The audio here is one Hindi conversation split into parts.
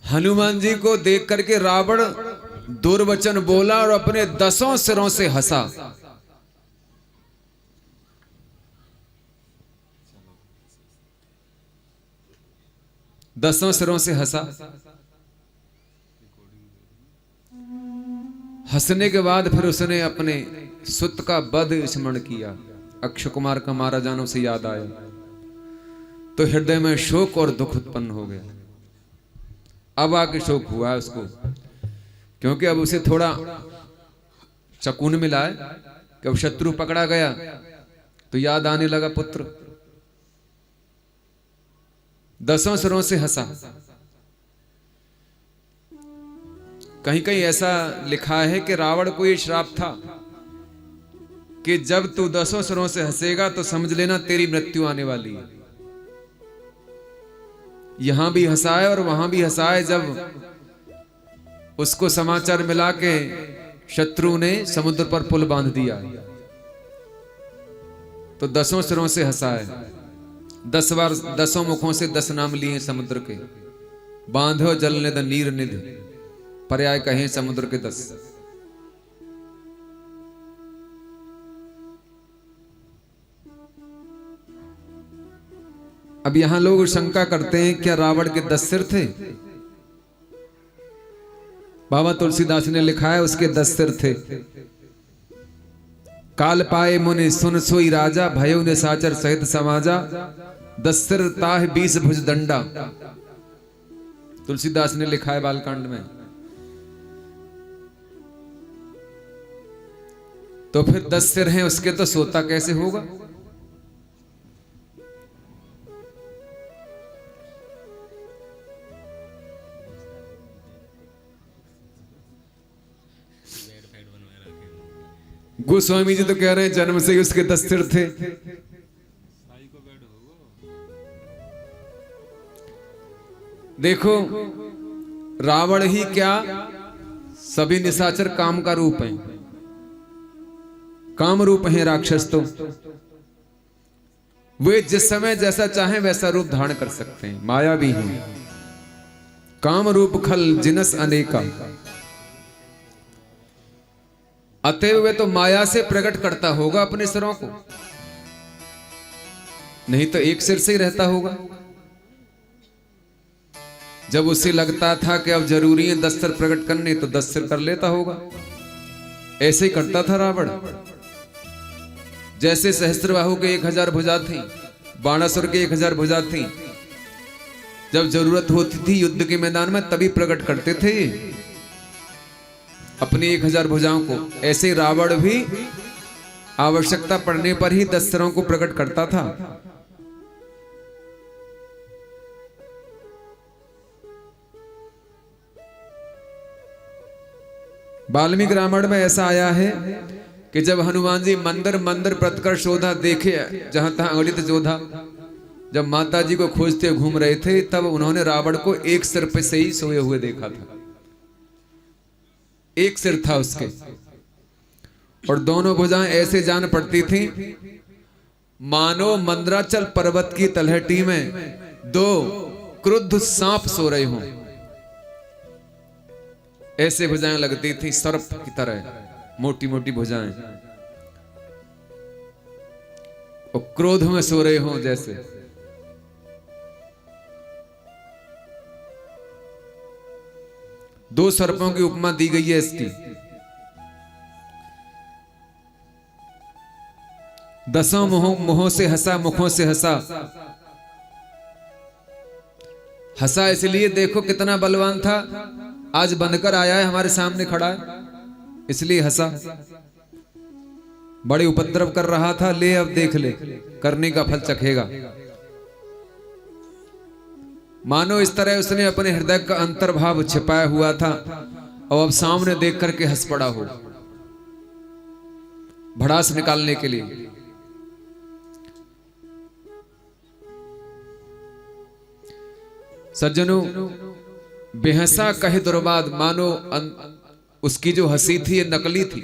हनुमान जी को देख करके रावण दुर्वचन बोला और अपने 10 सिरों से हंसा। दसों सिरों से हंसा। हंसने के बाद फिर उसने अपने सुत का वध स्मरण किया। अक्षय कुमार का मारा जाना उसे याद आया तो हृदय में शोक और दुख उत्पन्न हो गया। अब आके शोक हुआ है उसको, क्योंकि अब उसे थोड़ा सकून मिला है कि अब शत्रु पकड़ा गया तो याद आने लगा पुत्र। 10 सिरों से हंसा। कहीं कहीं ऐसा लिखा है कि रावण को यह श्राप था कि जब तू 10 सिरों से हंसेगा तो समझ लेना तेरी मृत्यु आने वाली है। यहां भी हंसाए और वहां भी हंसाए। जब उसको समाचार मिला के शत्रु ने समुद्र पर पुल बांध दिया तो 10 सिरों से हंसाए। 10 बार 10 मुखों से 10 नाम लिए समुद्र के। बांधो जल निध नीर निध, पर्याय कहें समुद्र के 10। अब यहां लोग शंका करते हैं क्या रावण के 10 सिर थे? बाबा तुलसीदास ने लिखा है उसके 10 सिर थे। काल पाए मुनि सुन सोई राजा, भयो ने साचर सहित समाजा, 10 सिर ताह 20 भुज दंडा। तुलसीदास ने लिखा है बालकांड में। तो फिर 10 सिर हैं उसके तो सोता कैसे होगा? गोस्वामी जी तो कह रहे हैं जन्म से ही उसके 10 सिर थे। देखो रावण ही क्या, सभी निशाचर काम का रूप है, काम रूप है राक्षस। तो वे जिस समय जैसा चाहे वैसा रूप धारण कर सकते हैं, माया भी है। काम रूप खल जिनस अनेका, अतएव वे तो माया से प्रकट करता होगा अपने सिरों को, नहीं तो एक सिर से ही रहता होगा। जब उसे लगता था कि अब जरूरी है 10 सिर प्रकट करने तो 10 सिर कर लेता होगा। ऐसे ही करता था रावण। जैसे सहस्त्रबाहु के 1000 भुजा थी, बाणासुर के 1000 भुजा थी। जब जरूरत होती थी युद्ध के मैदान में तभी प्रकट करते थे अपनी 1000 भुजाओं को। ऐसे रावण भी आवश्यकता पड़ने पर ही 10 सिरों को प्रकट करता था। वाल्मीकि रामायण में ऐसा आया है कि जब हनुमान जी मंदिर मंदिर प्रतिकर शोधा देखे, जहां तहां अगणित जोधा, जब माता जी को खोजते घूम रहे थे तब उन्होंने रावण को एक सिर पे से ही सोए हुए देखा था। एक सिर था उसके और दोनों भुजाएं ऐसे जान पड़ती थी मानो मंदराचल पर्वत की तलहटी में 2 क्रुद्ध सांप सो रहे हों। ऐसे भुजाएं लगती थी सर्प की तरह, मोटी मोटी भुजाएं, और क्रोध में सो रहे हों जैसे। दो सर्पों की उपमा दी गई है इसकी। 10 मुहों से हंसा, मुखों से हंसा। हंसा इसलिए देखो कितना बलवान था, आज बनकर आया है हमारे सामने खड़ा है, इसलिए हंसा। बड़े उपद्रव कर रहा था, ले अब देख ले, करने का फल चखेगा। मानो इस तरह उसने अपने हृदय का अंतर्भाव छिपाया हुआ था और अब सामने देख करके हंस पड़ा हो, भड़ास निकालने के लिए। सज्जनों, बेहंसा कहे दुर्बाद, मानो उसकी जो हंसी थी ये नकली थी।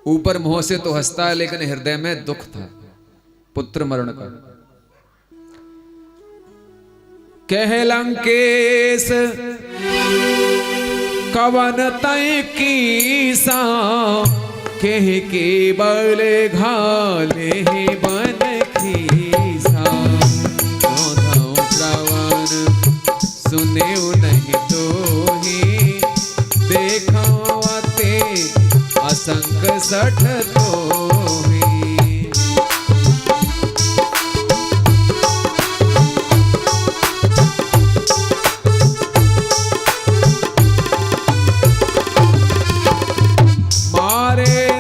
ऊपर मुंह से तो हंसता है लेकिन हृदय में दुख था पुत्र मरण का। कह लंकेश कवन तय कीसा, कह के बल घाले बन खीसा। श्रवण सुने नहीं तो ही, देखो ते असंग सठ तो ही।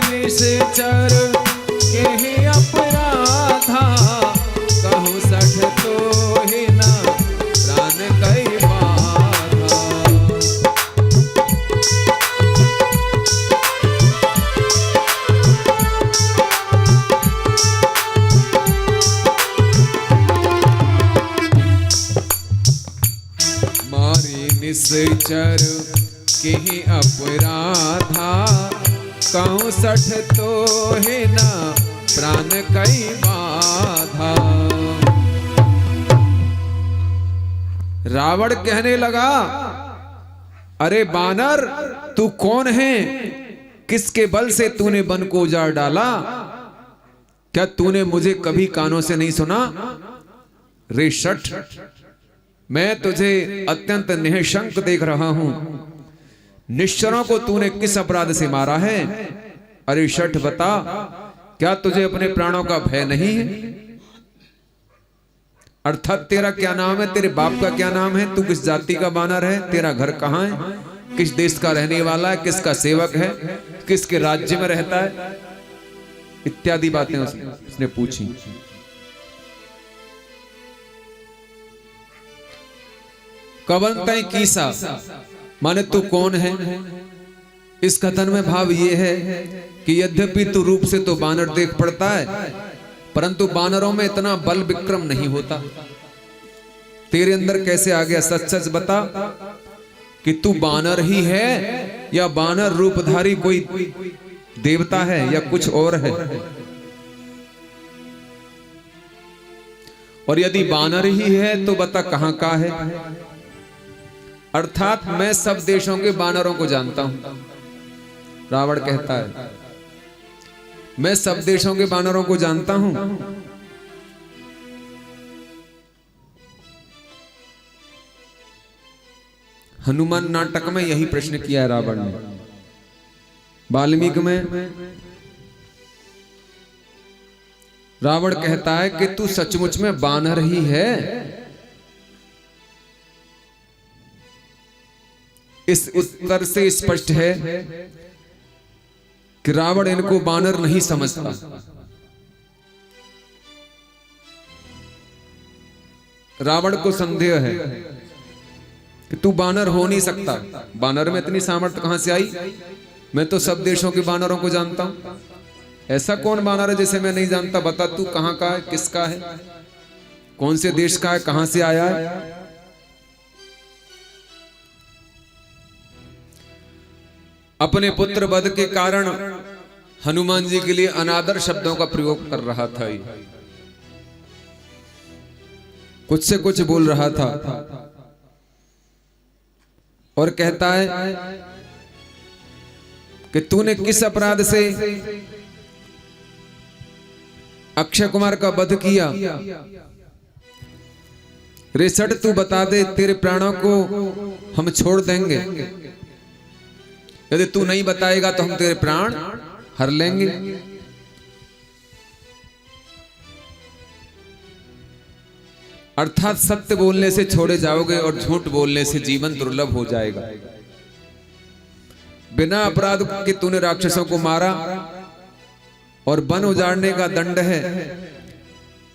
निश्चर के अपराधा, कहूँ सठ तो ही ना प्राण कई बाधा। मारी निश्चर के अपराधा, कहूँ सठ तो है ना प्राण कई बाधा। रावण कहने लगा, अरे बानर तू कौन है, किसके बल से तूने वन को उजाड़ डाला? क्या तूने मुझे कभी कानों से नहीं सुना? रे शठ, मैं तुझे अत्यंत निःशंक देख रहा हूं। निश्चरों को तूने किस अपराध से मारा है? अरे शठ बता, क्या तुझे अपने प्राणों का भय नहीं है? अर्थात तेरा क्या नाम है, तेरे बाप का क्या नाम है, तू किस जाति का बानर है, तेरा घर कहां है, किस देश का रहने वाला है, किसका सेवक है, किसके राज्य में रहता है, इत्यादि बातें उसने पूछी। कवन तय कीसा, माने तू कौन है? इस कथन में भाव ये है कि यद्यपि तू रूप से तो बानर देख पड़ता है, परंतु बानरों में इतना बल विक्रम नहीं होता। तेरे अंदर कैसे आ गया? सच सच बता कि तू बानर ही है या बानर रूपधारी कोई देवता है या कुछ और है? और यदि बानर ही है तो बता कहां का है? अर्थात मैं सब देशों के बानरों को जानता हूं। रावण कहता है, मैं सब देशों के बानरों को जानता हूं। हनुमान नाटक में यही प्रश्न किया है रावण ने। वाल्मीकि में रावण कहता है कि तू सचमुच में बानर ही है। इस उत्तर से स्पष्ट है कि रावण इनको बानर नहीं समझता। रावण को संदेह है कि तू बानर हो नहीं सकता। बानर में इतनी सामर्थ्य कहां से आई? मैं तो सब देशों के बानरों को जानता हूं। ऐसा कौन बानर है जिसे मैं नहीं जानता? बता तू कहां का है, किसका है, कौन से देश का है, कहां से आया है? अपने पुत्र वध के कारण हनुमान जी के लिए अनादर शब्दों का प्रयोग कर रहा था। कुछ से कुछ बोल रहा था और कहता है कि तूने किस अपराध से अक्षय कुमार का वध किया? रे सठ तू बता दे, तेरे प्राणों को हम छोड़ देंगे। यदि तू नहीं बताएगा तो हम तेरे प्राण हर लेंगे। अर्थात सत्य बोलने से छोड़े जाओगे और झूठ बोलने से जीवन दुर्लभ हो जाएगा। बिना अपराध के तूने राक्षसों को मारा और वन उजाड़ने का दंड है।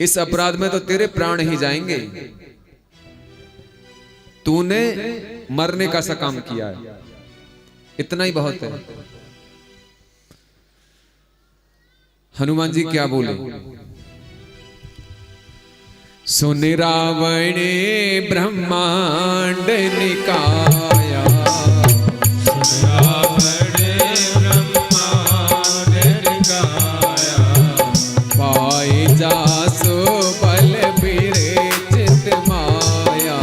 इस अपराध में तो तेरे प्राण ही जाएंगे। तूने मरने का सा काम किया है, इतना ही बहुत है। हनुमान जी क्या बोले? सुन रावण ब्रह्मांड निकाया, रावण ब्रह्मांड निकाया, पाए जासो बल विरेचित माया,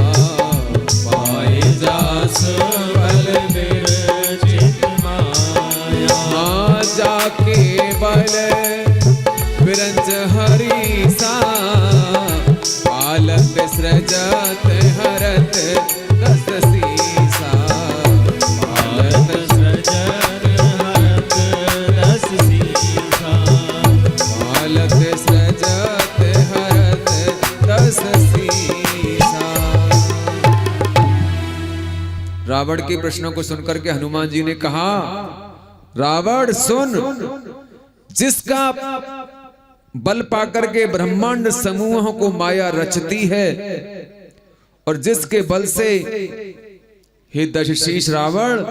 सजत हरत दस सीसा। पालत सजत हरत दस सीसा। पालत सजत हरत दस सीसा। रावण के प्रश्नों को सुनकर के हनुमान जी ने कहा, रावण सुन, जिसका बल पाकर के ब्रह्मांड समूहों को माया रचती है और जिसके बल से हे दशशीष रावण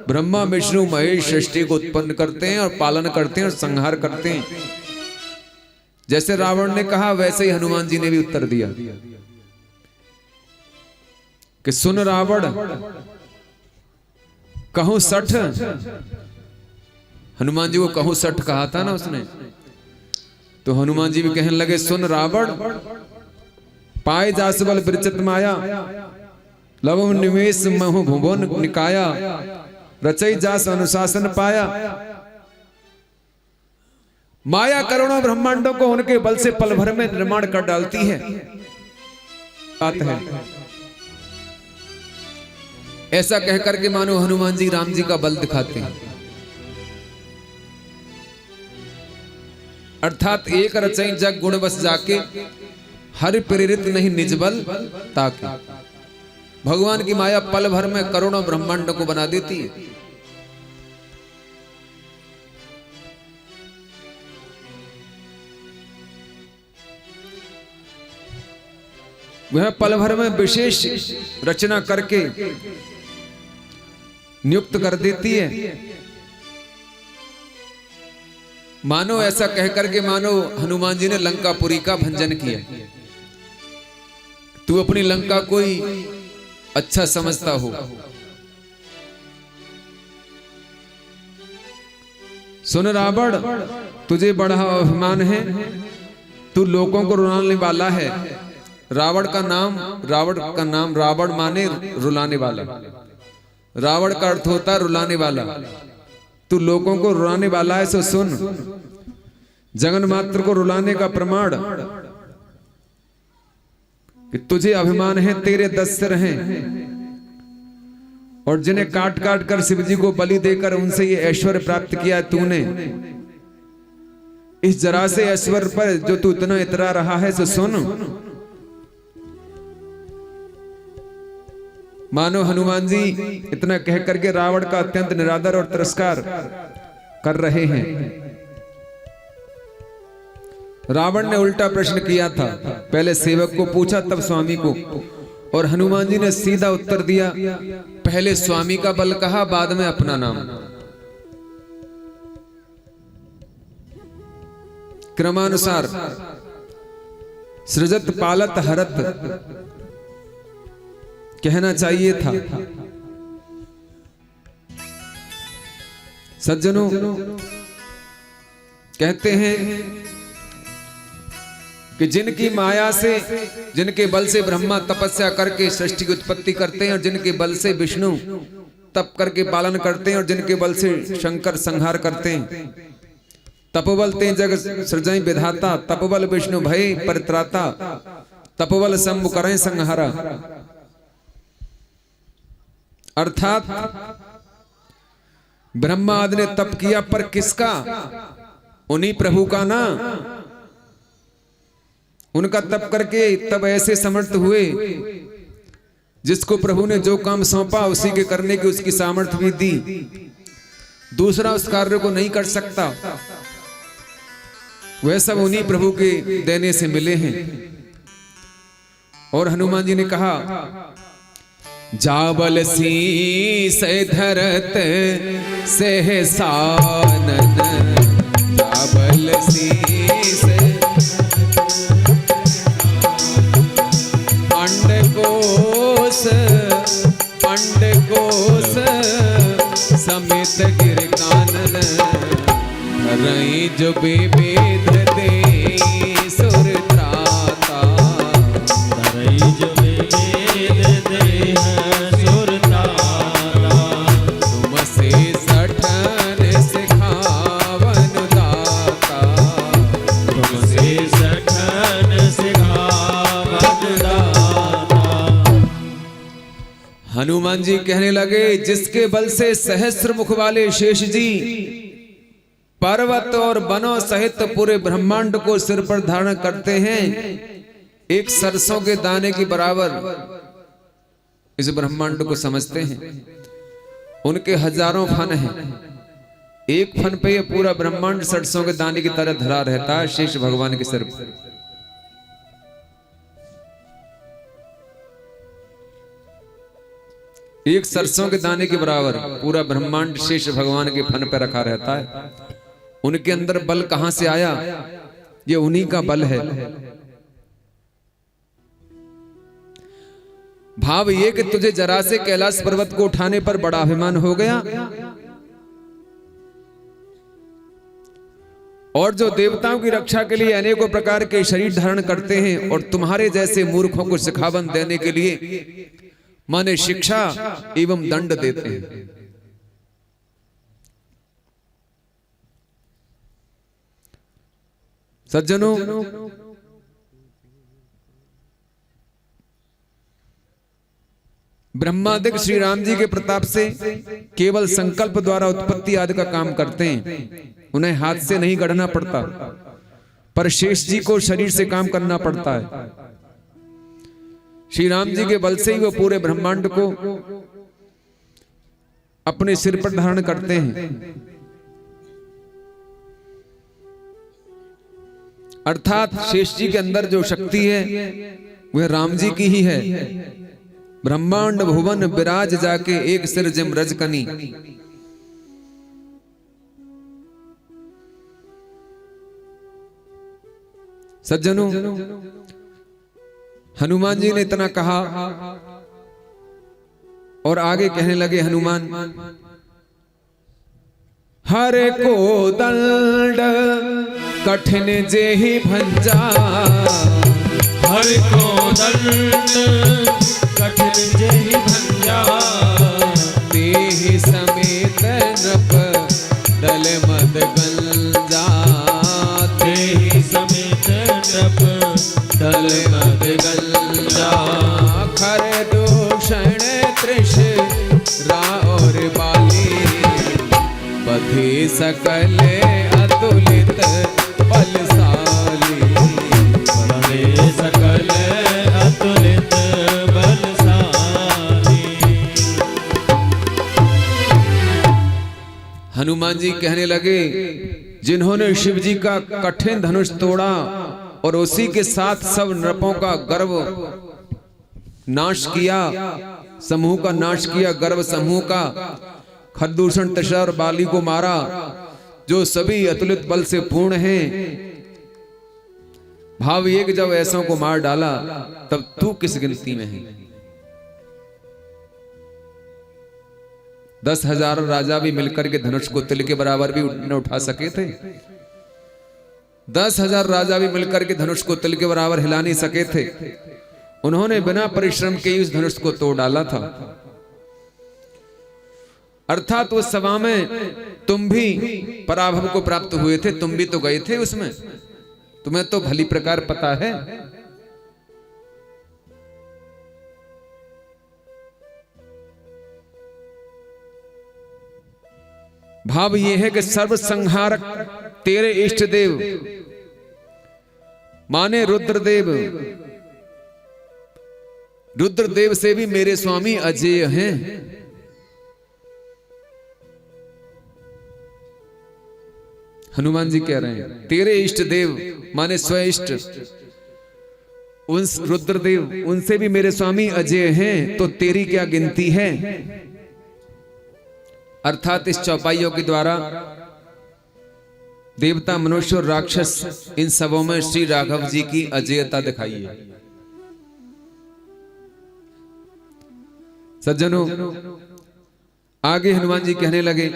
ब्रह्मा विष्णु महेश सृष्टि को उत्पन्न करते हैं और पालन करते हैं और संहार करते हैं। जैसे रावण ने कहा वैसे ही हनुमान जी ने भी उत्तर दिया कि सुन रावण, कहूं सठ। हनुमान जी को कहूं सठ कहा था ना उसने, तो हनुमान जी भी कहने लगे, सुन रावण, पाए जास बल विरचित माया, लव निवेश महु भुवन निकाया, रचई जास अनुशासन पाया। माया करोड़ों ब्रह्मांडों को उनके बल से पल भर में निर्माण कर डालती है। बात है ऐसा कहकर के मानो हनुमान जी राम जी का बल दिखाते हैं। अर्थात एक रचई जग गुण बस जाके, हरि प्रेरित नहीं निज बल ताके। भगवान की माया पल भर में करोड़ों ब्रह्मांडों को बना देती है। वह पल भर में विशेष रचना करके नियुक्त कर देती है। मानो ऐसा कहकर के मानो हनुमान जी ने लंकापुरी का भंजन किया। तू अपनी लंका कोई अच्छा समझता हो, सुन रावण, तुझे बड़ा अभिमान है, तू लोगों को रुलाने वाला है। रावण का नाम रावण माने रुलाने वाला। रावण का अर्थ होता है रुलाने वाला। तू लोगों को रुलाने वाला है, सो सुन, जगन मात्र को रुलाने का प्रमाण कि तुझे अभिमान है, तेरे 10 सिर हैं और जिन्हें काट काट कर शिव जी को बलि देकर उनसे ये ऐश्वर्य प्राप्त किया तूने। इस जरा से ऐश्वर्य पर जो तू इतना इतरा रहा है, सो सुन। मानो हनुमान जी इतना कह करके रावण का अत्यंत निरादर और तिरस्कार कर रहे हैं। रावण ने उल्टा प्रश्न किया था, पहले सेवक को पूछा तब स्वामी को, और हनुमान जी ने सीधा उत्तर दिया, पहले स्वामी का बल कहा, बाद में अपना नाम। क्रमानुसार सृजत पालत हरत कहना चाहिए था। सज्जनों, कहते हैं कि जिनकी माया से, जिनके बल से ब्रह्मा तपस्या करके सृष्टि की उत्पत्ति करते हैं और जिनके बल से विष्णु तप करके पालन करते हैं और जिनके बल से शंकर संहार करते हैं। तपोबल ते जग सृजई विधाता, तपोबल विष्णु भय परित्राता, तपोबल शंभु करें संहारा। अर्थात ब्रह्मा आदि ने तप किया, पर किसका? उन्हीं प्रभु का ना। उनका तप करके तब ऐसे समर्थ हुए जिसको प्रभु ने जो काम सौंपा उसी के करने की उसकी सामर्थ्य भी दी। दूसरा उस कार्य को नहीं कर सकता। वह सब उन्हीं प्रभु के देने से मिले हैं। और हनुमान जी ने कहा, जाबल शीस धरत सहसानन, जाबल शीस अंडकोश समित गिर कानन, रई जो विविध दे सुर त्राता, रई जो विविध दे सुर त्राता, तुम से सठन सिखावन दाता, तुम से सठन सिखावन दाता। हनुमान जी कहने लगे, जिसके बल से सहस्र मुख वाले शेष जी पर्वत और वनों सहित पूरे ब्रह्मांड को सिर पर धारण करते हैं, एक सरसों के दाने के बराबर इस ब्रह्मांड को समझते हैं। उनके हजारों फन हैं, एक फन पे ये पूरा ब्रह्मांड सरसों के दाने की तरह धरा रहता है शेष भगवान के सिर पर। एक सरसों के दाने के बराबर पूरा ब्रह्मांड शेष भगवान के फन पर रखा रहता है। उनके अंदर बल कहां से आया? ये उन्हीं का बल है। भाव ये कि तुझे जरा से कैलाश पर्वत को उठाने पर बड़ा अभिमान हो गया, और जो देवताओं की रक्षा के लिए अनेकों प्रकार के शरीर धारण करते हैं और तुम्हारे जैसे मूर्खों को शिखावन देने के लिए माने शिक्षा एवं दंड देते हैं। सज्जनों, ब्रह्मादिक श्री राम जी के प्रताप से केवल संकल्प द्वारा उत्पत्ति आदि का काम करते हैं। उन्हें हाथ से नहीं गढ़ना पड़ता, पर शेष जी को शरीर से काम करना पड़ता है। श्री राम जी के बल से ही वो पूरे ब्रह्मांड को अपने सिर पर धारण करते हैं। अर्थात शेष जी के अंदर जो शक्ति है वह राम जी की ही है। ब्रह्मांड भुवन विराज जाके एक सिर जिम रजकनी। सज्जनों, हनुमान जी ने इतना कहा और आगे कहने लगे हनुमान, हरे को दंड कठिन जेहि भंजा, हरि को दंड कठिन जेहि भंजा, तेहि समेत नप दल मद गंजा, तेहि समेत नप दल मद गंजा, खर दूषण त्रिष रा और बाली, बधे सकल अतुलित बलशाली, बधे सकल अतुलित बलशाली। हनुमान जी कहने लगे, जिन्होंने शिव जी का कठिन धनुष तोड़ा और उसी के साथ सब नृपों का गर्व नाश किया, समूह का नाश किया, गर्व समूह का, खरदूषण तशा और बाली को मारा, जो सभी अतुलित बल से पूर्ण हैं। भाव ये कि जब ऐसों को मार डाला तब तू किस गिनती में है? 10,000 राजा भी मिलकर के धनुष को तिल के बराबर भी न उठा सके थे। 10,000 राजा भी मिलकर के धनुष को तिल के बराबर हिला नहीं सके थे। उन्होंने बिना परिश्रम के उस धनुष को तोड़ डाला था। अर्थात उस सभा में तुम भी पराभव को प्राप्त हुए थे, तुम भी तो गए थे उसमें, तुम्हें तो भली प्रकार पता है। भाव यह है कि सर्व संहारक तेरे इष्ट देव माने रुद्रदेव, रुद्रदेव से भी मेरे स्वामी अजेय हैं। हनुमान जी कह रहे हैं, तेरे इष्ट देव माने स्व इष्ट, उन रुद्रदेव उनसे भी मेरे स्वामी अजेय हैं, तो तेरी क्या गिनती है? अर्थात इस चौपाइयों के द्वारा देवता, मनुष्य और राक्षस इन सबों में श्री राघव जी की अजेयता दिखाई है। सज्जनों, आगे हनुमान जी कहने लगे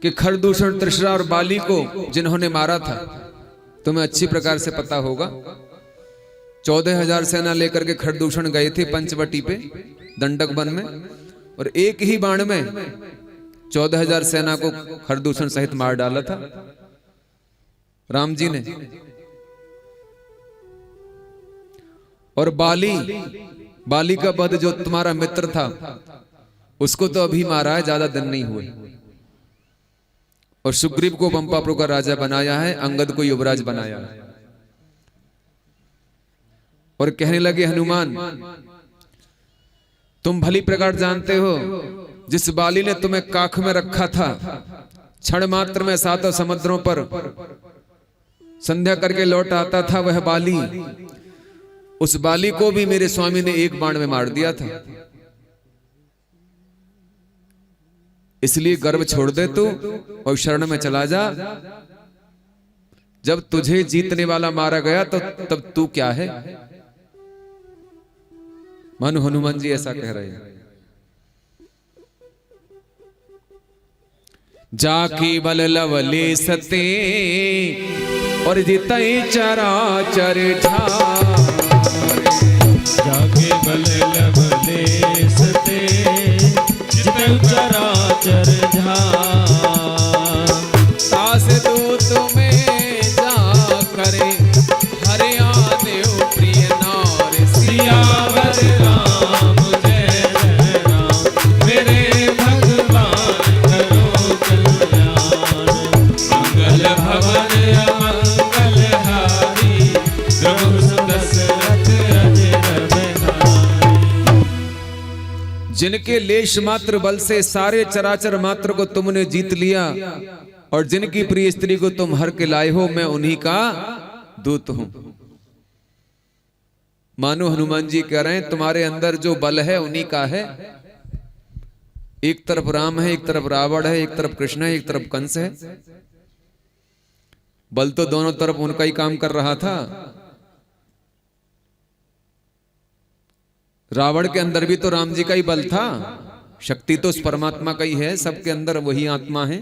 कि खरदूषण, त्रिशरा और बाली को जिन्होंने मारा था, तुम्हें अच्छी प्रकार से पता होगा। 14,000 सेना लेकर के खरदूषण गए थे पंचवटी पे, दंडक वन में, और एक ही बाण में 14,000 सेना को खरदूषण सहित मार डाला था राम जी ने। और बाली बाली का वध जो तुम्हारा मित्र था उसको तो अभी मारा है, ज्यादा दिन नहीं हुए, और सुग्रीव को पंपापुर का राजा बनाया है, अंगद को युवराज बनाया है। और कहने लगे हनुमान तुम भली प्रकार जानते हो जिस बाली ने तुम्हें काख में रखा था, क्षण मात्र में सातों समुद्रों पर संध्या करके लौट आता था, वह बाली, उस बाली को भी मेरे स्वामी ने एक बाण में मार दिया था। इसलिए गर्व छोड़ दे तू और शरण में चला जा। जब तुझे जीतने वाला मारा गया तो तब तू क्या है। मानो हनुमान जी ऐसा कह रहे हैं। जाकी बल लवले सते और जितई चराचर जाके बल लवले सते जितई चराचर सास दूत में जा करे हरियाणे प्रिय नार सियावर राम जय जय राम मेरे भगवान करो कल्याण मंगल भवन अमंगल हारी प्रभु दशरथ अजर बिहारी। जिनके लेश मात्र बल से सारे चराचर मात्र को तुमने जीत लिया और जिनकी प्रिय स्त्री को तुम हर के लाए हो, मैं उन्हीं का दूत हूं। मानो हनुमान जी कह रहे हैं तुम्हारे अंदर जो बल है उन्हीं का है। एक तरफ राम है, एक तरफ रावण है, एक तरफ कृष्ण है, एक तरफ कंस है। बल तो दोनों तरफ उनका ही काम कर रहा था। रावण के अंदर भी तो राम जी का ही बल था। शक्ति तो उस परमात्मा का ही है, सबके अंदर वही आत्मा है।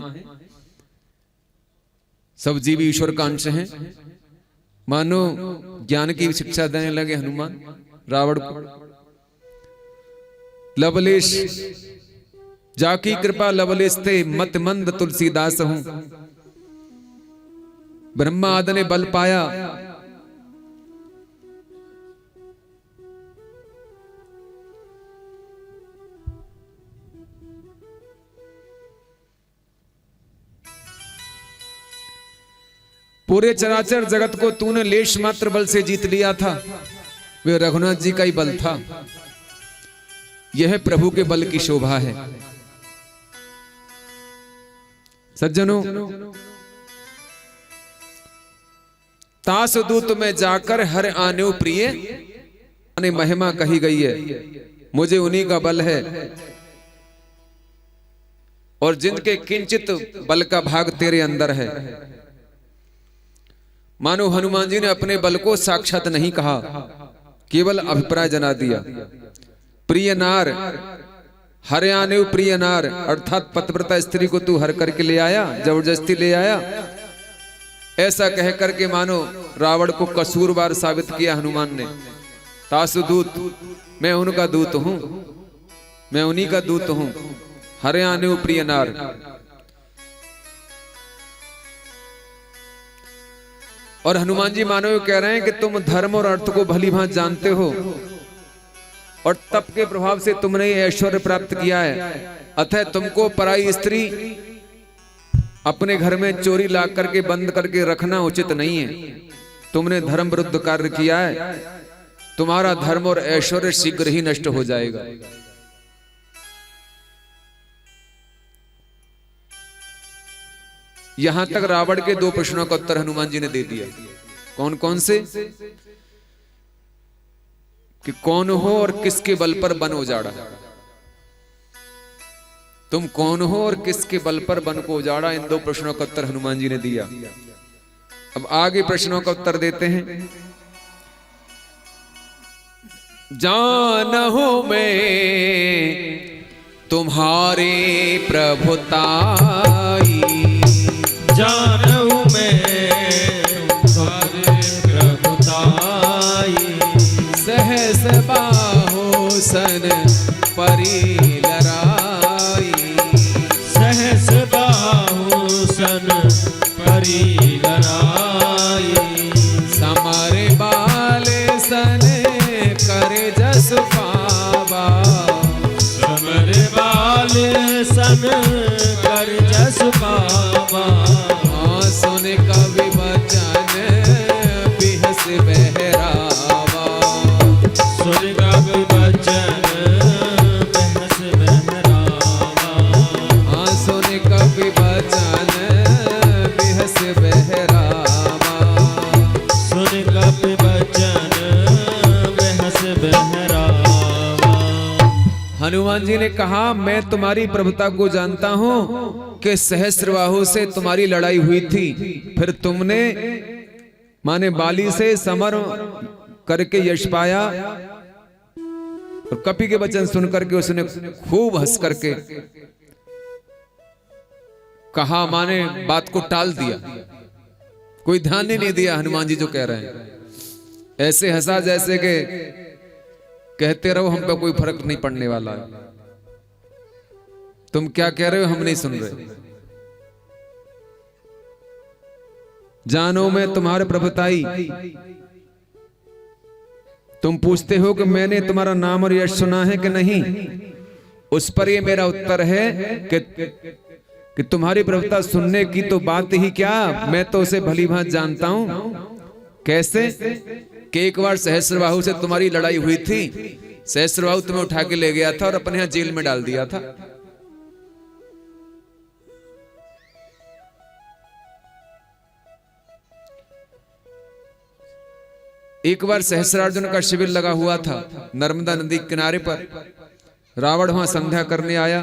सब जीव ईश्वर का अंश हैं। मानो ज्ञान की शिक्षा देने लगे हनुमान रावण को। लवलेश जाकी कृपा लवलेश थे मत मंद तुलसीदास हूं। ब्रह्मा आदि ने बल पाया, पूरे चराचर जगत को तूने लेश मात्र बल से जीत लिया था। वे रघुनाथ जी का ही बल था। यह प्रभु के बल की शोभा है। सज्जनों, तास दूत में जाकर हर आने प्रिय ने महिमा कही गई है। मुझे उन्हीं का बल है और जिनके किंचित बल का भाग तेरे अंदर है। मानो हनुमान जी ने अपने बल को साक्षात नहीं कहा, केवल अभिप्राय जना दिया। प्रिय नार हरियाणे प्रिय नार, अर्थात पतिव्रता स्त्री को तू हर करके ले आया, जबरदस्ती ले आया। ऐसा कह करके मानो रावण को कसूरवार साबित किया हनुमान ने। तासु दूत, मैं उनका दूत हूं, मैं उन्हीं का दूत हूं। हरियाणे प्रिय नार। और हनुमान जी मानो कह रहे हैं कि तुम धर्म और अर्थ को भली भांति जानते हो और तप के प्रभाव से तुमने ऐश्वर्य प्राप्त किया है। अतः तुमको पराई स्त्री अपने घर में चोरी ला करके बंद करके रखना उचित नहीं है। तुमने धर्म विरुद्ध कार्य किया है। तुम्हारा धर्म और ऐश्वर्य शीघ्र ही नष्ट हो जाएगा। यहां तक रावण के दो प्रश्नों का उत्तर हनुमान जी ने दे दिया। कौन कौन से? कि कौन हो और किसके बल पर वन उजाड़ा। तुम कौन हो और किसके बल पर वन को उजाड़ा। इन दो प्रश्नों का उत्तर हनुमान जी ने दिया। अब आगे प्रश्नों का उत्तर देते हैं। जानहु मैं तुम्हारे प्रभुताई, जानहु मैं तुम्हारे प्रभुताई। सहस बाहो सन परी लराई, सहस बाहु सन परी लराई। समर बाल सन करे जस पा हनुमान जी ने कहा मैं तुम्हारी प्रभुता को जानता हूं कि सहस्त्रबाहु से तुम्हारी लड़ाई हुई थी, फिर तुमने माने बाली से समर करके यश पाया। और कपि के वचन सुन करके उसने खूब हंस करके कहा, माने बात को टाल दिया, कोई ध्यान ही नहीं दिया हनुमान जी जो कह रहे हैं। ऐसे हंसा जैसे कि कहते रहो हम पे कोई फर्क नहीं पड़ने वाला है, तुम क्या कह रहे हो हम नहीं सुन रहे। जानो मैं तुम्हारे प्रभुताई, तुम पूछते हो कि मैंने तुम्हारा नाम और यश सुना है कि नहीं, उस पर ये मेरा उत्तर है कि तुम्हारी प्रभुता सुनने की तो बात ही क्या, मैं तो उसे भली भांति जानता हूं। कैसे कि एक बार सहस्त्रबाहु से तुम्हारी लड़ाई हुई थी, सहस्त्रबाहु तुम्हें उठा के ले गया था और अपने यहां जेल में डाल दिया था। एक बार सहस्त्रार्जुन का शिविर लगा हुआ था नर्मदा नदी के किनारे पर, रावण वहां संध्या करने आया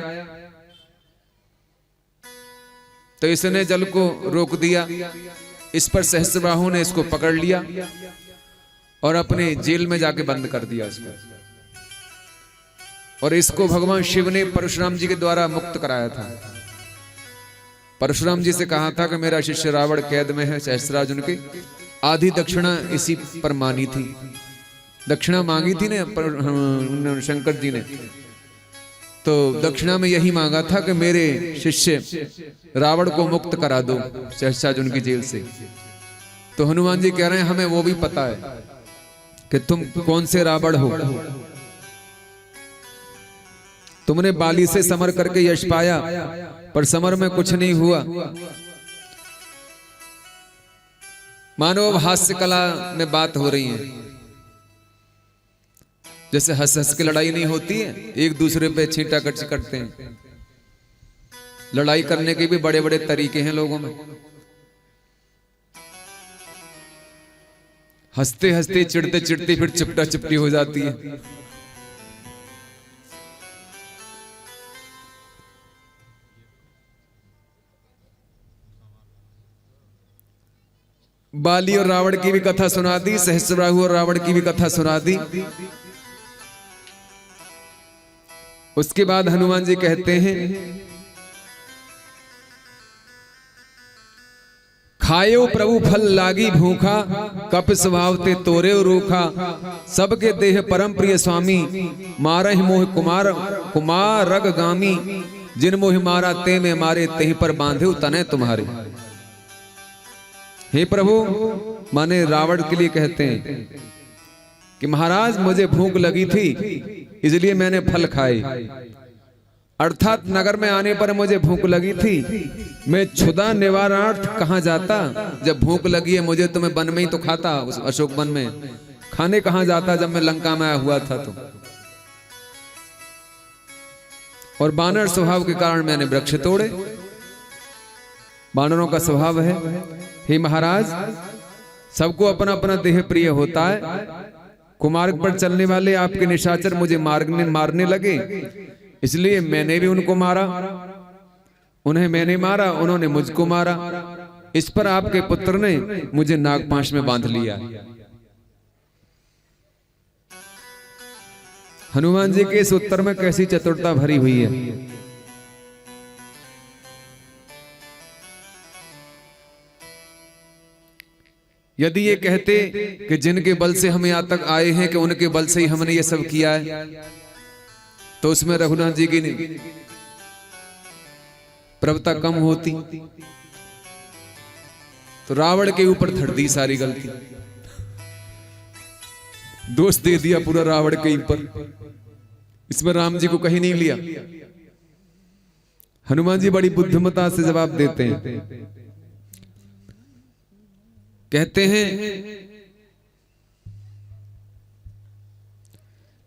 तो इसने जल को रोक दिया। इस पर सहस्त्रबाहु ने इसको पकड़ लिया और अपने जेल में जाके बंद कर दिया इसको। और इसको भगवान शिव ने परशुराम जी के द्वारा मुक्त कराया था। परशुराम जी से कहा था कि मेरा शिष्य रावण कैद में है सहस्त्रार्जुन के, आधी दक्षिणा इसी पर मानी थी, दक्षिणा मांगी थी ने शंकर जी ने, तो दक्षिणा में यही मांगा था कि मेरे शिष्य रावण को मुक्त करा दो सहस्त्रार्जुन की जेल से। तो हनुमान जी कह रहे हैं हमें वो भी पता है कि तुम कौन से रावण हो, तुमने बाली से समर करके यश पाया पर समर में कुछ नहीं हुआ। मानो अब हास्य कला में बात हो रही है, जैसे हंस हंस के लड़ाई नहीं होती है, एक दूसरे पे छींटा कट करते हैं। लड़ाई करने के भी बड़े बड़े तरीके हैं लोगों में, हंसते हंसते चिढ़ते चिढ़ते फिर चिपटा चिपटी हो जाती है। बाली और रावण की भी कथा सुना दी, सहस्त्रबाहु और रावण की भी कथा सुना दी। उसके बाद हनुमान जी कहते हैं खायो प्रभु फल लागी भूखा, कप स्वभाव ते तोरे रूखा, सबके देह परम प्रिय स्वामी, मारहि मोह कुमार कुमारग गामी, जिन मोह मारा ते में मारे तेहि पर बांधे तने तुम्हारे। हे प्रभु माने रावण के लिए कहते हैं कि महाराज मुझे भूख लगी थी इसलिए मैंने फल खाए, अर्थात नगर में आने पर मुझे भूख लगी थी, मैं क्षुधा निवारणार्थ कहां जाता, जब भूख लगी है मुझे तो मैं वन में ही तो खाता, उस अशोक वन में खाने कहां जाता जब मैं लंका में आया हुआ था तो। और बानर स्वभाव के कारण मैंने वृक्ष तोड़े, बानरों का स्वभाव है। हे महाराज सबको अपना अपना देह प्रिय होता है, कुमार्ग पर चलने वाले आपके निशाचर मुझे मारने लगे, इसलिए मैंने भी उनको मारा, उन्हें मैंने मारा, उन्होंने मुझको मारा, इस पर आपके पुत्र ने मुझे नागपाश में बांध लिया। हनुमान जी के इस उत्तर में कैसी चतुरता भरी हुई है। यदि ये कहते कि जिनके बल से हम यहां तक आए हैं कि उनके बल से ही हमने ये सब किया है, तो उसमें रघुनाथ जी की प्रभुता कम होती, तो रावण के ऊपर धर दी सारी गलती, दोष दे दिया पूरा रावण के ऊपर, इसमें राम जी को कहीं नहीं लिया। हनुमान जी बड़ी बुद्धिमता से जवाब देते हैं, कहते हैं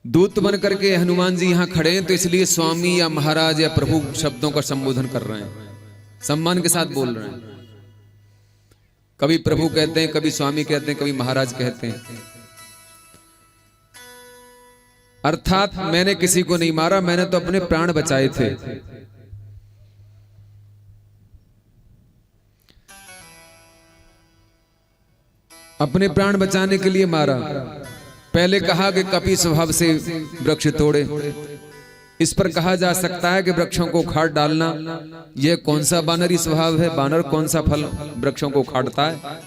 दूत बन करके हनुमान जी यहां खड़े हैं तो इसलिए स्वामी या महाराज या प्रभु शब्दों का संबोधन कर रहे हैं, सम्मान के साथ बोल रहे हैं। कभी प्रभु कहते हैं, कभी स्वामी कहते हैं, कभी महाराज कहते हैं। अर्थात मैंने किसी को नहीं मारा, मैंने तो अपने प्राण बचाए थे। अपने प्राण बचाने के लिए मारा। पहले कहा कि कपि स्वभाव से वृक्ष तोड़े। इस पर कहा जा सकता है कि वृक्षों को उखाड़ डालना यह कौन सा बानरी स्वभाव है? बानर कौन सा फल वृक्षों को उखाड़ता है?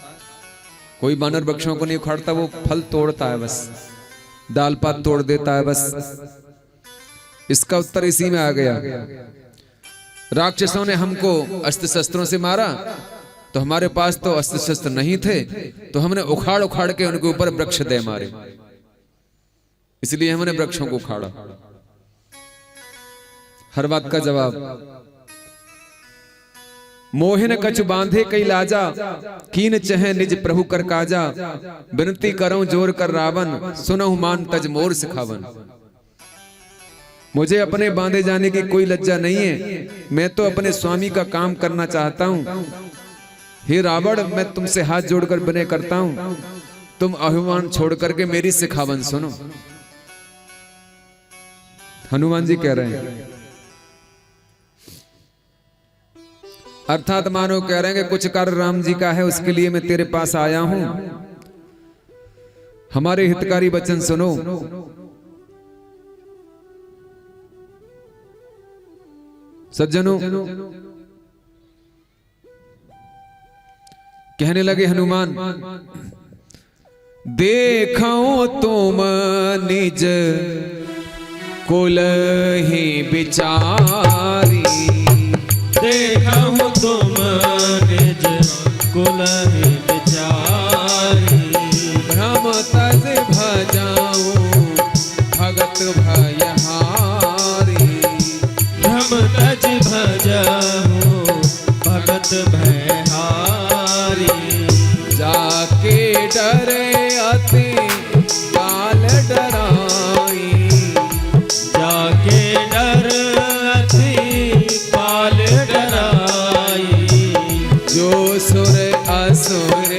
कोई बानर वृक्षों को नहीं उखाड़ता, वो फल तोड़ता है, बस डाल पात तोड़ देता है बस। इसका उत्तर इसी में आ गया। राक्षसों ने हमको अस्त्र शस्त्रों से मारा, तो हमारे पास तो अस्त्र शस्त्र नहीं थे, तो हमने उखाड़ उखाड़ के उनके ऊपर वृक्ष दे मारे, इसलिए हमने वृक्षों को उखाड़ा। हर बात का जवाब। मोहिन कछु बांधे कई लाजा, कीन चहे निज प्रभु कर काजा, विनती करूं जोर कर रावण, सुनहु मान तज मोर सिखावन। मुझे अपने बांधे जाने की कोई लज्जा नहीं है, मैं तो अपने स्वामी का काम करना चाहता हूं। हे रावण, मैं तुमसे हाथ जोड़कर विनय करता हूं, तुम अभिमान छोड़ करके मेरी सिखावन सुनो। हनुमान जी कह रहे हैं, अर्थात मानो कह रहे हैं कि कुछ कार्य राम जी का है, उसके लिए मैं तेरे पास आया हूं, हमारे हितकारी वचन सुनो। सज्जनों, कहने लगे हनुमान, देखो तुम निज कुल ही विचारी, देखो तुम निज कुल ही विचारी, भ्रम तज भजाऊं भगत भयहारी, भ्रम तज भजाऊं भगत भयहारी, जाके डरे अति काल डराई, जाके डर अति काल डराई, जो सुर असुर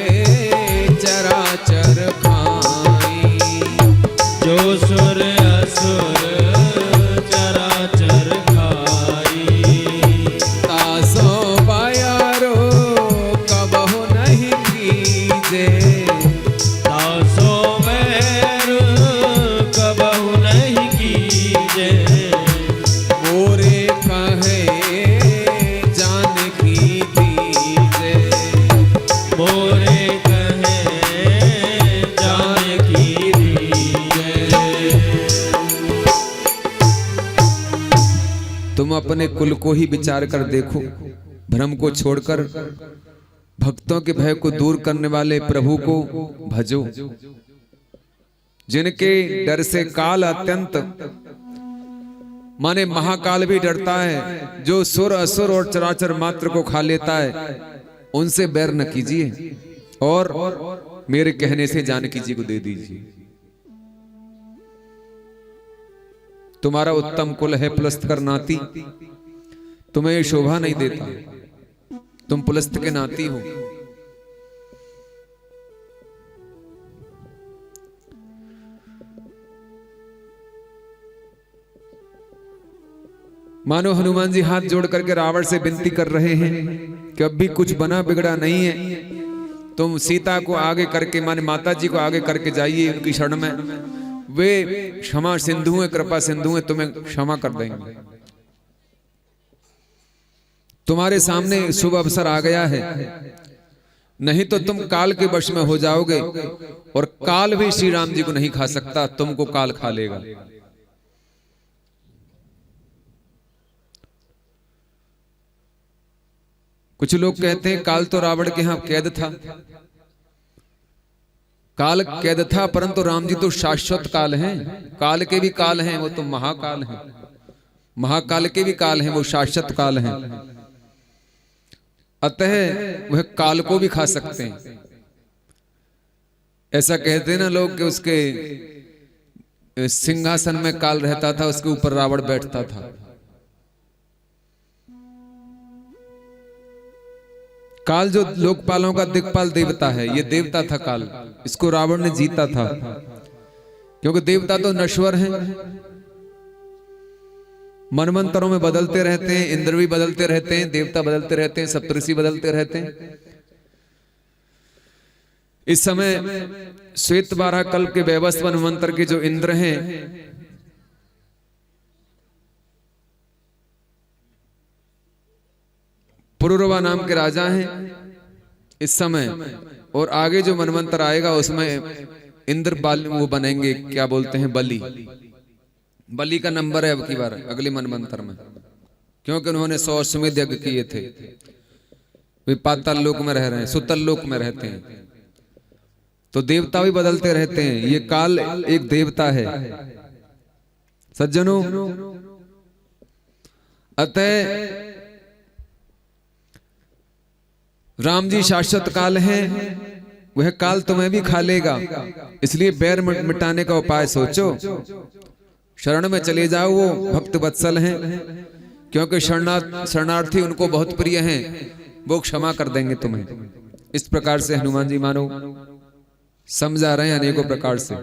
चराचर खाई, जो सुर असुर चराचर खाई, तासो बायारो कबहु नहीं कीजे, तासो बैर कबहु नहीं कीजे, मोरे कहे जानकी दीजे, मोरे कहे जानकी दीजे। तुम अपने कुल को ही विचार कर देखो, भ्रम को छोड़कर भक्तों के भय को दूर करने वाले प्रभु को भजो, जिनके डर से काल अत्यंत माने महाकाल भी डरता है, जो सुर असुर और चराचर मात्र को खा लेता है, उनसे बैर न कीजिए और मेरे कहने से जानकी जी को दे दीजिए। तुम्हारा उत्तम कुल है पुलस्त्य नाती, तुम्हें ये शोभा नहीं देता, तुम पुलस्त्य के नाती हो। मानो हनुमान जी हाथ जोड़ करके रावण से विनती कर रहे हैं कि अब भी कुछ बना बिगड़ा नहीं है, तुम सीता को आगे करके माने माता जी को आगे करके जाइए उनकी शरण में, वे क्षमा सिंधु हैं, कृपा सिंधु हैं, तुम्हें क्षमा कर देंगे। तुम्हारे सामने शुभ अवसर आ गया है, नहीं तो तुम काल के वश में हो जाओगे, और काल भी श्री राम जी को नहीं खा सकता, तुमको काल खा लेगा। कुछ लोग कहते हैं काल तो रावण के यहां कैद था, काल कैद था, परंतु राम जी तो शाश्वत काल हैं, काल के भी काल हैं, वो तो महाकाल हैं, महाकाल के भी काल हैं, वो शाश्वत काल हैं, अतः वह काल को भी खा सकते हैं। ऐसा कहते हैं ना लोग कि उसके सिंहासन में काल रहता था, उसके ऊपर रावण बैठता था। काल जो लोकपालों का दिक्पाल देवता है, ये देवता था काल, इसको रावण ने जीता था। क्योंकि देवता तो नश्वर हैं, मनमंत्रों में बदलते रहते हैं, इंद्र भी बदलते रहते हैं, देवता बदलते रहते हैं, सप्तऋषि बदलते रहते हैं। इस समय श्वेत 12 कल्प के वैवस्वत मनमंत्र के जो इंद्र हैं, पुरुरवा नाम के राजा हैं इस समय, और आगे जो मनमंत्र आएगा उसमें इंद्र वो बनेंगे, क्या बोलते हैं, बलि। बलि का नंबर है अब की बार अगले मनमंत्र में, क्योंकि उन्होंने 100 अश्वमेध यज्ञ किए थे। वे पाताल लोक में रह रहे हैं, सुतल लोक में रहते हैं। तो देवता भी बदलते रहते हैं, ये काल एक देवता है सज्जनों। अतः राम जी शाश्वत काल हैं, वह काल तुम्हें भी खा लेगा, इसलिए बैर मिटाने का उपाय सोचो। शरण में चले जाओ, वो भक्त वत्सल हैं, क्योंकि शरणार्थी उनको बहुत प्रिय हैं, वो क्षमा कर देंगे तुम्हें। इस प्रकार से हनुमान जी मानो समझा रहे हैं अनेकों प्रकार से।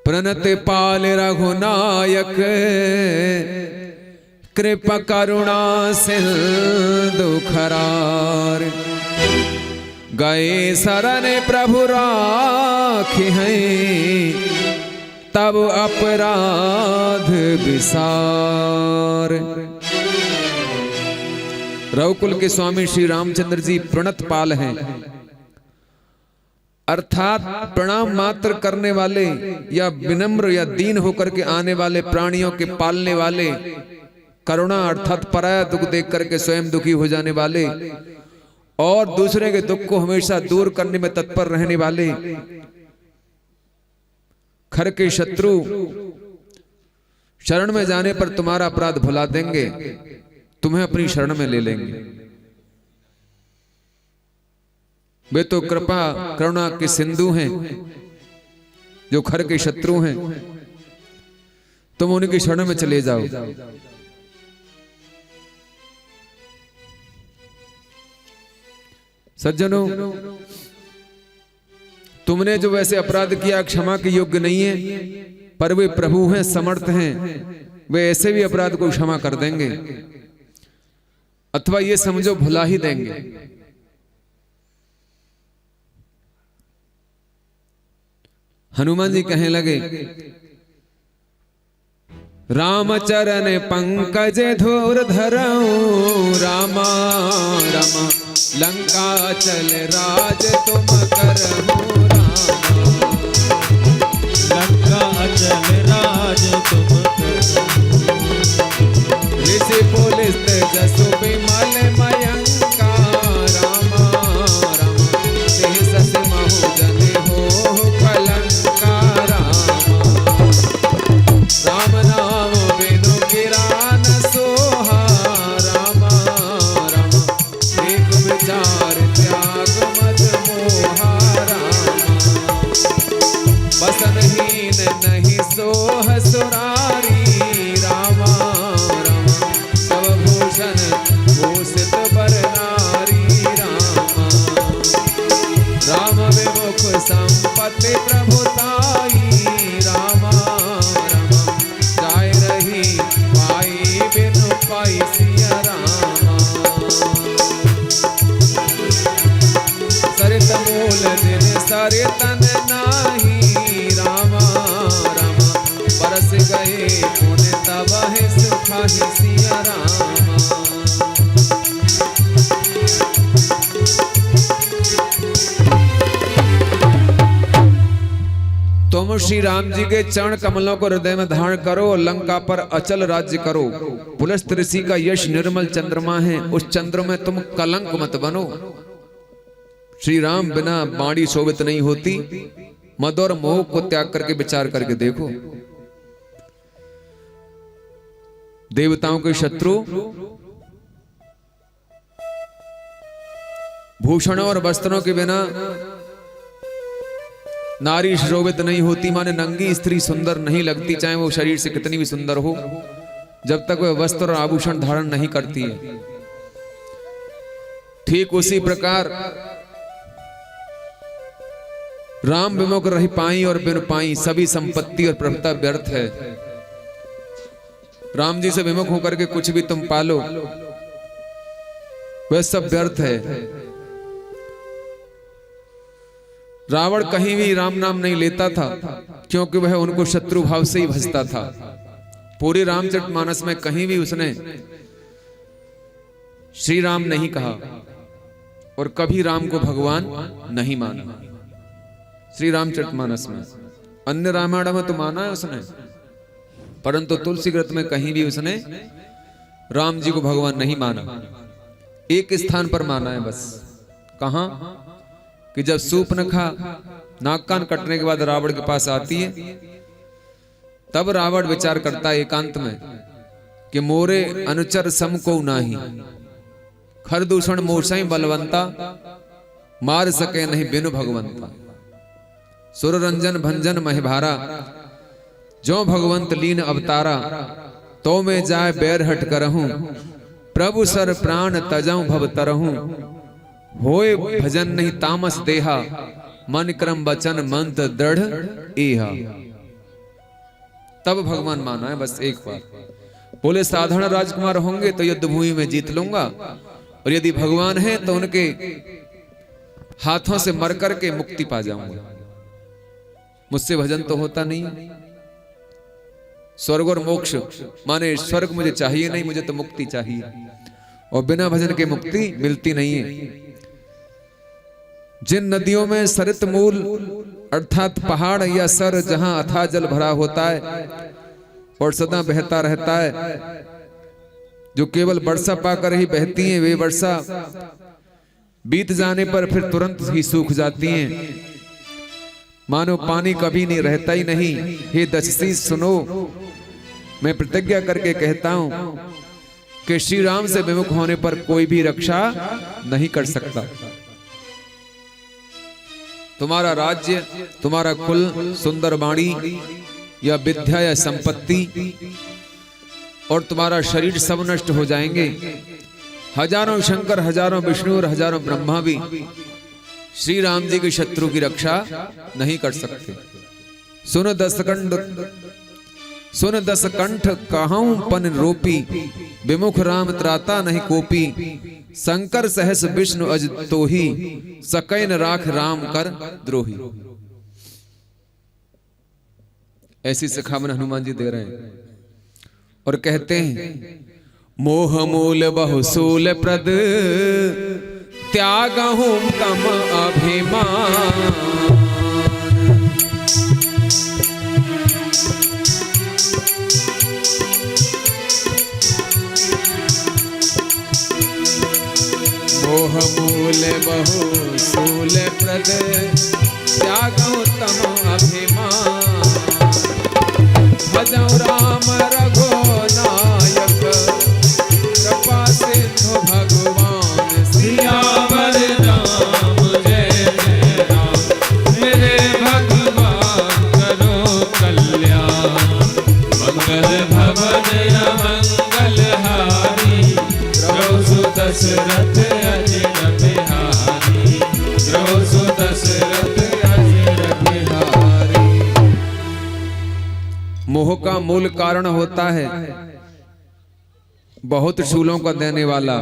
प्रणत पाल रघुनायक कृपा करुणा सिंधु खरार, गए शरण प्रभु राखी हैं, तब अपराध विसार। रघुकुल के स्वामी श्री रामचंद्र जी प्रणत पाल हैं, अर्थात प्रणाम मात्र करने वाले या विनम्र या दीन होकर के आने वाले प्राणियों के पालने वाले, करुणा अर्थात पराया दुख देख करके स्वयं दुखी हो जाने वाले और दूसरे के दुख को हमेशा दूर करने में तत्पर रहने वाले, खर के शत्रु शरण में जाने पर तुम्हारा अपराध भुला देंगे, तुम्हें अपनी शरण में ले लेंगे। वे तो कृपा करुणा के सिंधु हैं, जो खर के शत्रु हैं, तुम उनकी शरण में चले जाओ। सज्जनों, तुमने जो वैसे अपराध किया क्षमा के योग्य नहीं है, पर वे प्रभु हैं, समर्थ हैं, वे ऐसे भी अपराध को क्षमा कर देंगे, अथवा ये समझो भुला ही देंगे। हनुमान जी कहने लगे, रामचरण पंकज धूर धरऊं, रामा रामा लंका चल राज तुम करहु, रामा लंका चल राज तुम करहु, ऋषि पुलिस जसु विमल मयंका, रामा रामा तेह सस महु जने हो कलंका, राम नाम बिनु किरान सोहा, रामा रामा एक विचार त्याग मद मोहा, रामा बसनहीन नहीं सोह सुरारी, रामा रामा सब भूषण भूषित बर नारी, रामा राम विमुख संपत्ति प्रभुताई, रामा रामा जाय रही पाई बिनु पाई सिया, रामा सरित मूल दिन सरितन नाही, रामा रामा बरस गए पुण्य तब है सुखाहि सिया, रामा तुम श्री राम जी के चरण कमलों को हृदय में धारण करो और लंका पर अचल राज्य करो। पुलस्त ऋषि का यश निर्मल चंद्रमा है, उस चंद्र में तुम कलंक मत बनो। श्री राम बिना बाणी शोभित नहीं होती। मद और मोह को त्याग करके विचार करके देखो। देवताओं के शत्रु भूषणों और वस्त्रों के बिना नारी शोभित नहीं होती, माने नंगी स्त्री सुंदर नहीं लगती, चाहे वो शरीर से कितनी भी सुंदर हो, जब तक वह वस्त्र और आभूषण धारण नहीं करती है। ठीक उसी प्रकार राम विमुख रही पाई और बिन पाई, सभी संपत्ति और प्रभुता व्यर्थ है। राम जी से विमुख होकर के कुछ भी तुम पालो वह सब व्यर्थ है। रावण कहीं भी राम नाम नहीं लेता था क्योंकि वह उनको शत्रु भाव से ही भजता था। पूरे रामचरितमानस में कहीं भी उसने श्री राम नहीं कहा और कभी राम को भगवान नहीं माना। श्री रामचरितमानस में, अन्य रामायण में तो माना है उसने, परंतु तुलसी ग्रंथ में कहीं भी उसने राम जी को भगवान नहीं माना। एक स्थान पर माना है बस। कहां? कि जब सूर्पनखा नाक कान कटने के बाद रावण के पास आती है, तब रावण विचार करता है एकांत में कि मोरे अनुचर सम को नाही, खर दूषण मोसाई बलवंता, मार सके नहीं बिनु भगवंता। सुर रंजन भंजन महिभारा, जो भगवंत लीन अवतारा, तो मैं जाए बैर हट करहूं, प्रभु सर प्राण तजऊ भव तरहूं, होए भजन नहीं तामस देहा, मन क्रम वचन मंत्र दृढ़ एहा। तब भगवान माना है बस एक बार। बोले साधारण राजकुमार होंगे तो युद्ध भूमि में जीत लूंगा, और यदि भगवान है तो उनके हाथों से मर करके मुक्ति पा जाऊंगा। मुझसे भजन तो होता नहीं। स्वर्ग और मोक्ष माने स्वर्ग मुझे चाहिए नहीं, मुझे तो मुक्ति चाहिए, और बिना भजन के मुक्ति मिलती नहीं है। जिन नदियों में सरित मूल अर्थात पहाड़ या सर जहां अथाह जल भरा होता है और सदा बहता रहता है, जो केवल वर्षा पाकर ही बहती हैं, वे वर्षा बीत जाने पर फिर तुरंत ही सूख जाती हैं, मानो पानी कभी नहीं रहता ही नहीं। हे दशसी सुनो, मैं प्रतिज्ञा करके कहता हूं कि श्री राम से विमुख होने पर कोई भी रक्षा नहीं कर सकता। तुम्हारा राज्य, तुम्हारा कुल, सुंदर वाणी या विद्या या संपत्ति और तुम्हारा शरीर सब नष्ट हो जाएंगे। हजारों शंकर, हजारों विष्णु और हजारों ब्रह्मा भी श्री राम जी के शत्रु की रक्षा नहीं कर सकते। सुन दस कंठ कहूं पन रोपी, विमुख राम त्राता नहीं कोपी, शंकर सहस विष्णु अज तोही, सकैन राख राम कर द्रोही। ऐसी सिखावन हनुमान जी दे रहे हैं और कहते हैं मोह मूल बहुसूल प्रद, त्यागहूं तम अभिमान, मोह मूल बहुसूल प्रद, त्यागहूं तम अभिमान, भजऊं राम रघुनायक, कृपा सिंधु भगवान सियावर राम जय जय राम, मेरे भगवान करो कल्याण, मंगल भवन मंगल हारी, प्रभु सुत दशरथ अजिर बिहारी, प्रभु सुत दशरथ अजिर बिहारी। मोह का मूल कारण होता है बहुत शूलों का देने वाला,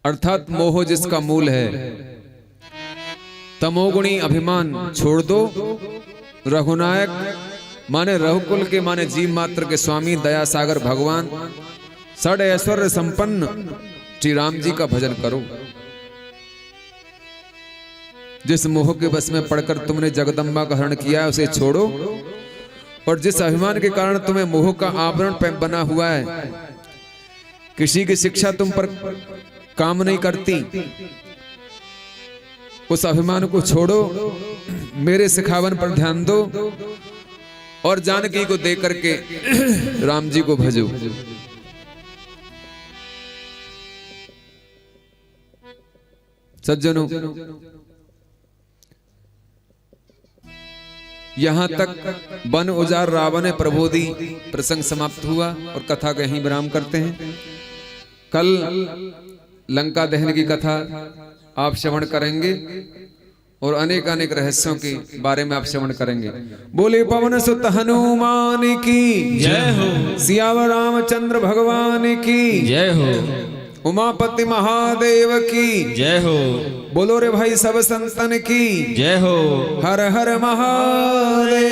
अर्थात मोह जिसका मूल है। तमोगुणी अभिमान छोड़ दो। रघुनायक माने रघुकुल के माने जीव मात्र के स्वामी दया सागर भगवान, षड ऐश्वर्य संपन्न श्री राम जी का भजन करो। जिस मोह के बस में पड़कर तुमने जगदम्बा का हरण किया है उसे छोड़ो, और जिस अभिमान के कारण तुम्हें मोह का आवरण बना हुआ है, किसी की शिक्षा तुम पर काम नहीं करती, उस अभिमान को छोड़ो, मेरे सिखावन पर ध्यान दो और जानकी को दे करके राम जी को भजो। सज्जनों, यहां तक वन उजार रावण प्रबोधि प्रसंग समाप्त हुआ और कथा का यहीं विराम करते हैं। कल लंका दहन की कथा आप श्रवण करेंगे और अनेक अनेक रहस्यों के बारे में आप श्रवण करेंगे। बोले पवन सुत हनुमान की जय हो, सियावर रामचंद्र भगवान की जय हो, उमापति महादेव की जय हो, बोलो रे भाई सब संतन की जय हो। हर हर महादेव।